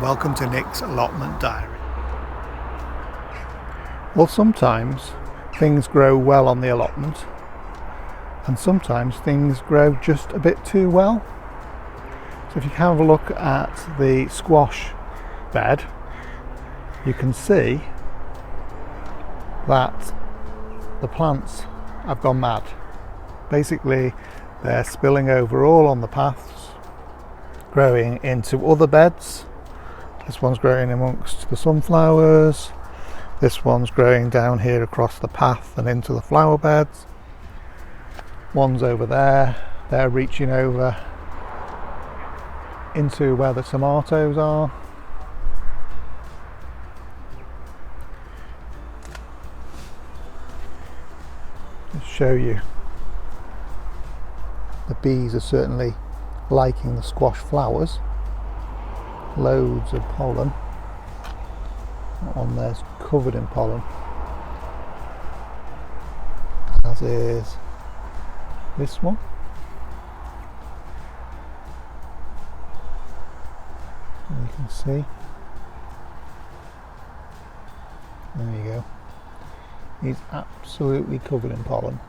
welcome to Nick's Allotment Diary. Well, sometimes things grow well on the allotment and sometimes things grow just a bit too well. So if you have a look at the squash bed, you can see that the plants have gone mad. Basically, they're spilling over all on the paths, growing into other beds. This one's growing amongst the sunflowers. This one's growing down here across the path and into the flower beds. One's over there. They're reaching over into where the tomatoes are. Just show you. The bees are certainly liking the squash flowers. Loads of pollen. That one there's covered in pollen, as is this one. And you can see, there you go, he's absolutely covered in pollen.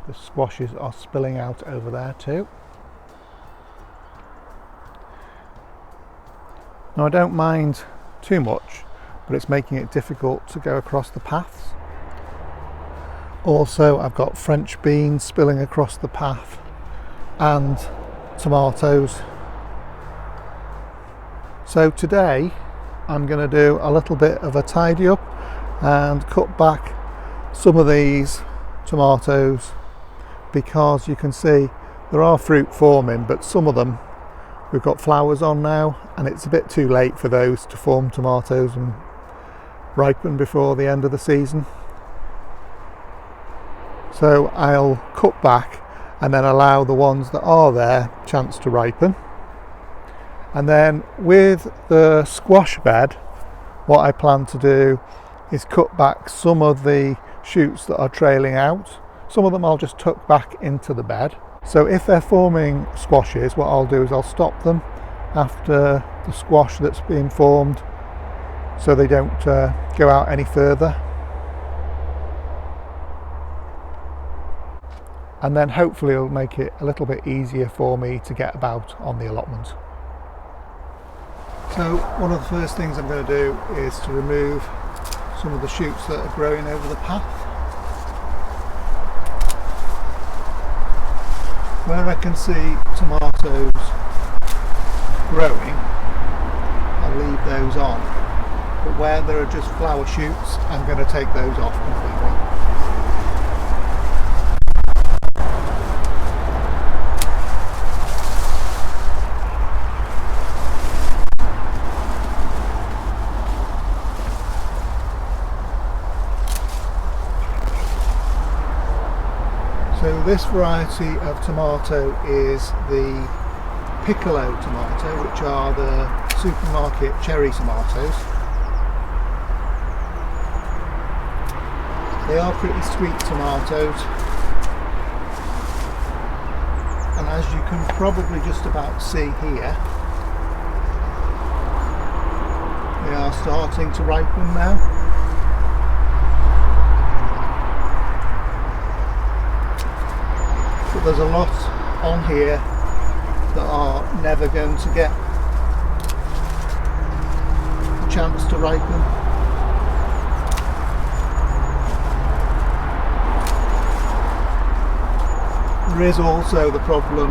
The squashes are spilling out over there too. Now I don't mind too much, but it's making it difficult to go across the paths. Also, I've got French beans spilling across the path and tomatoes. So today I'm going to do a little bit of a tidy up and cut back some of these tomatoes, because you can see there are fruit forming, but some of them we've got flowers on now and it's a bit too late for those to form tomatoes and ripen before the end of the season. So I'll cut back and then allow the ones that are there a chance to ripen. And then with the squash bed, what I plan to do is cut back some of the shoots that are trailing out. Some of them I'll just tuck back into the bed. So if they're forming squashes, what I'll do is I'll stop them after the squash that's been formed so they don't go out any further. And then hopefully it'll make it a little bit easier for me to get about on the allotment. So one of the first things I'm going to do is to remove some of the shoots that are growing over the path. Where I can see tomatoes growing, I'll leave those on, but where there are just flower shoots, I'm going to take those off completely. So this variety of tomato is the piccolo tomato, which are the supermarket cherry tomatoes. They are pretty sweet tomatoes, and as you can probably just about see here, they are starting to ripen now. But there's a lot on here that are never going to get a chance to ripen. There is also the problem,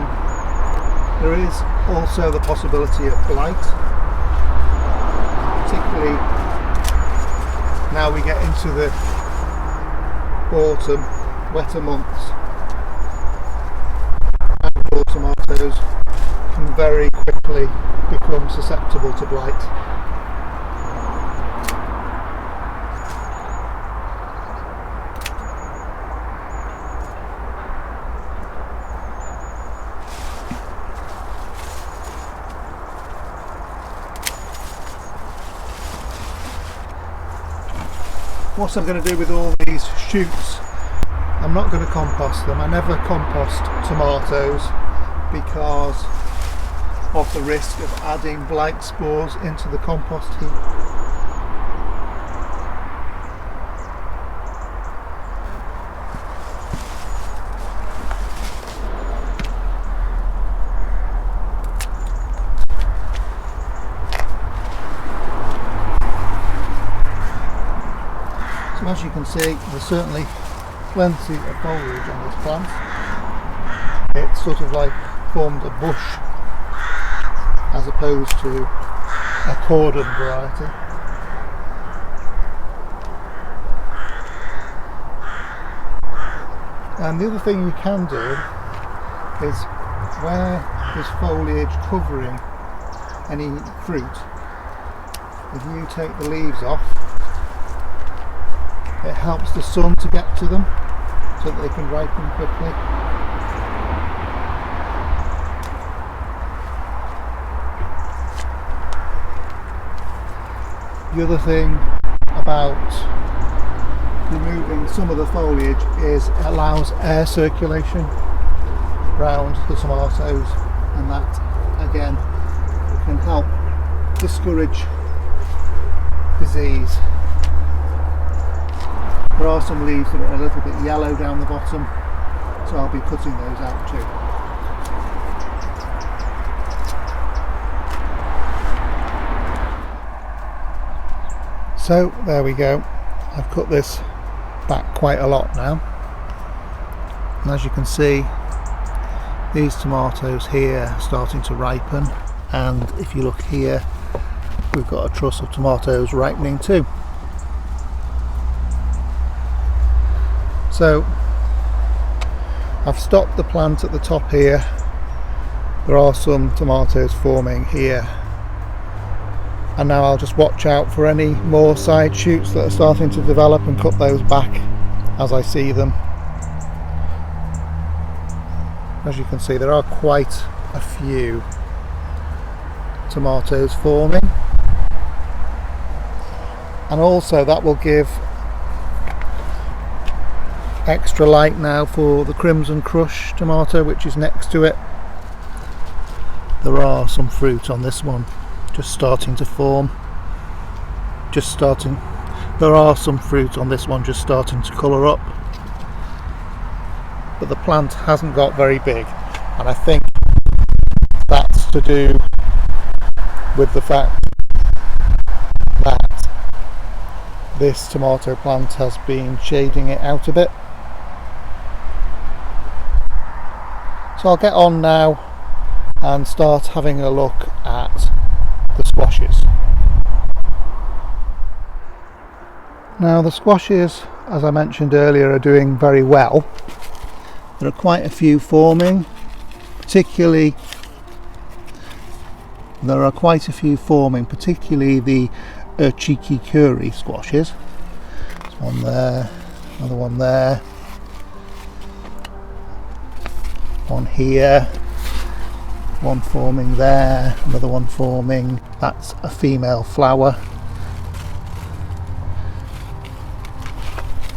there is also the possibility of blight, particularly now we get into the autumn, wetter months. Tomatoes can very quickly become susceptible to blight. what I'm going to do with all these shoots, I'm not going to compost them. I never compost tomatoes because of the risk of adding blight spores into the compost heap. So as you can see, there's certainly plenty of foliage on this plant. It's sort of like formed a bush as opposed to a cordon variety. And the other thing you can do is, where there's foliage covering any fruit, if you take the leaves off, it helps the sun to get to them so that they can ripen quickly. The other thing about removing some of the foliage is it allows air circulation around the tomatoes, and that again can help discourage disease. There are some leaves that are a little bit yellow down the bottom, so I'll be cutting those out too. So there we go, I've cut this back quite a lot now, and as you can see, these tomatoes here are starting to ripen, and if you look here, we've got a truss of tomatoes ripening too. So I've stopped the plant at the top here. There are some tomatoes forming here, and now I'll just watch out for any more side shoots that are starting to develop and cut those back as I see them. As you can see, there are quite a few tomatoes forming, and also that will give extra light now for the Crimson Crush tomato, which is next to it. There are some fruit on this one just starting to form. There are some fruit on this one just starting to colour up, but the plant hasn't got very big, and I think that's to do with the fact that this tomato plant has been shading it out a bit. So I'll get on now and start having a look at the squashes. Now the squashes, as I mentioned earlier, are doing very well. There are quite a few forming, particularly the cheeky curry squashes. There's one there, another one there, one here, one forming there, another one forming. That's a female flower.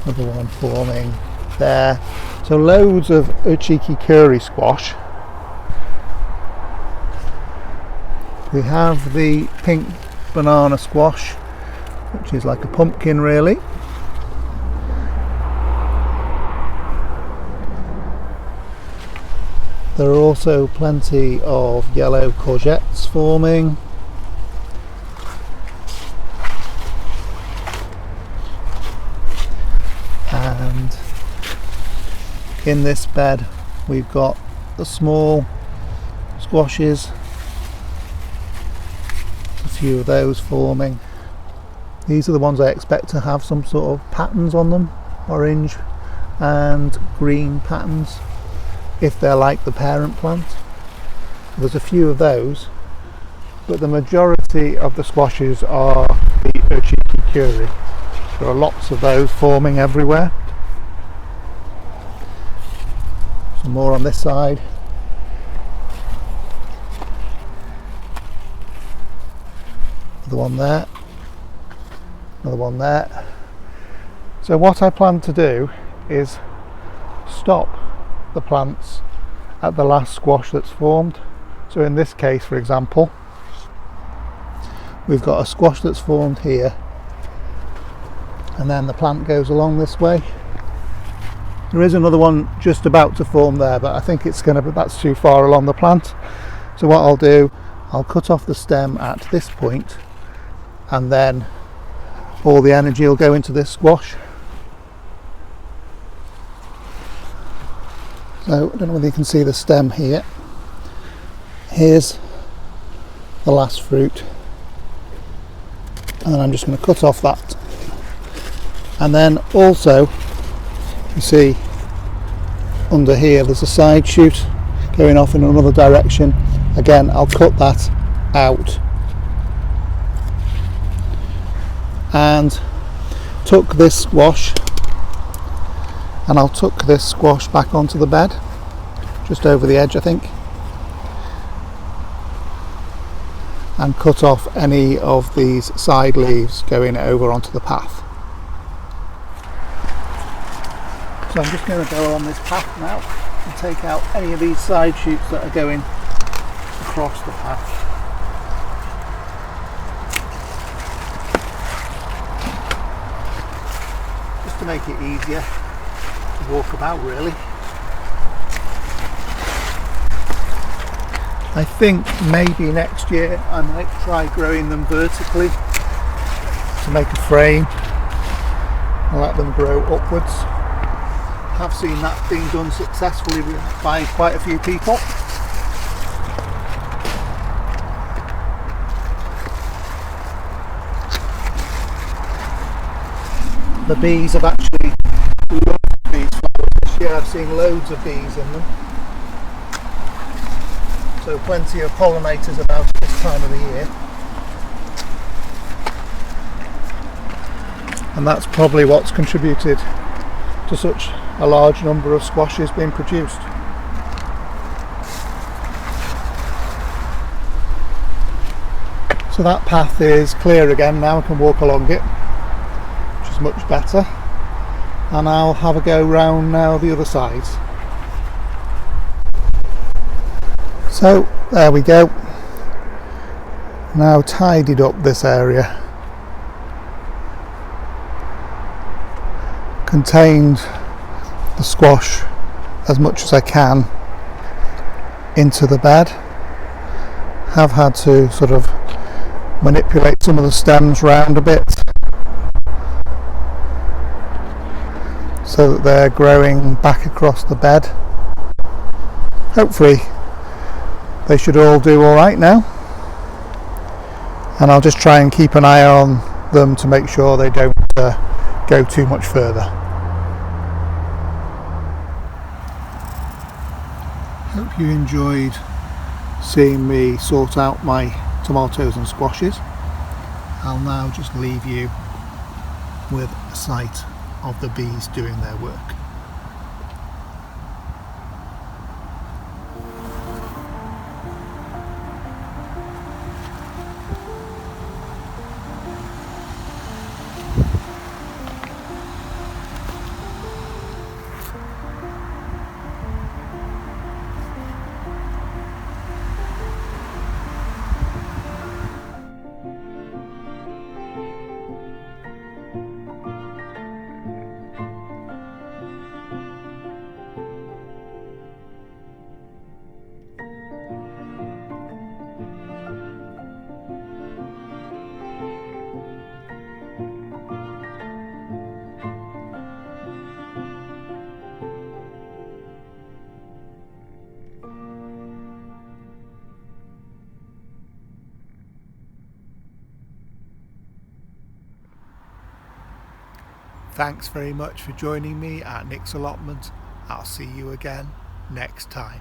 Another one forming there. So loads of cheeky curry squash. We have the pink banana squash, which is like a pumpkin really. There are also plenty of yellow courgettes forming. And in this bed we've got the small squashes, a few of those forming. These are the ones I expect to have some sort of patterns on them, orange and green patterns, if they're like the parent plant. There's a few of those, but the majority of the squashes are the cheeky curry. There are lots of those forming everywhere. Some more on this side. Another one there. Another one there. So what I plan to do is stop the plants at the last squash that's formed. So in this case, for example, we've got a squash that's formed here, and then the plant goes along this way. There is another one just about to form there, but I think that's too far along the plant. So what I'll do, I'll cut off the stem at this point, and then all the energy will go into this squash. So I don't know whether you can see the stem here. Here's the last fruit, and then I'm just going to cut off that. And then also, you see under here there's a side shoot going off in another direction. Again, I'll cut that out and tuck this squash, and I'll tuck this squash back onto the bed, just over the edge I think, and cut off any of these side leaves going over onto the path. So I'm just going to go on this path now and take out any of these side shoots that are going across the path. Just to make it easier to walk about, really. I think maybe next year I might try growing them vertically to make a frame and let them grow upwards. I've seen that being done successfully by quite a few people. The bees have actually loved these flowers this year. I've seen loads of bees in them. So plenty of pollinators about at this time of the year. And that's probably what's contributed to such a large number of squashes being produced. So that path is clear again now, I can walk along it, which is much better. And I'll have a go round now the other sides. So there we go. Now tidied up this area. Contained the squash as much as I can into the bed. Have had to sort of manipulate some of the stems round a bit so that they're growing back across the bed. Hopefully they should all do alright now, and I'll just try and keep an eye on them to make sure they don't go too much further. Hope you enjoyed seeing me sort out my tomatoes and squashes. I'll now just leave you with a sight of the bees doing their work. Thanks very much for joining me at Nick's Allotment. I'll see you again next time.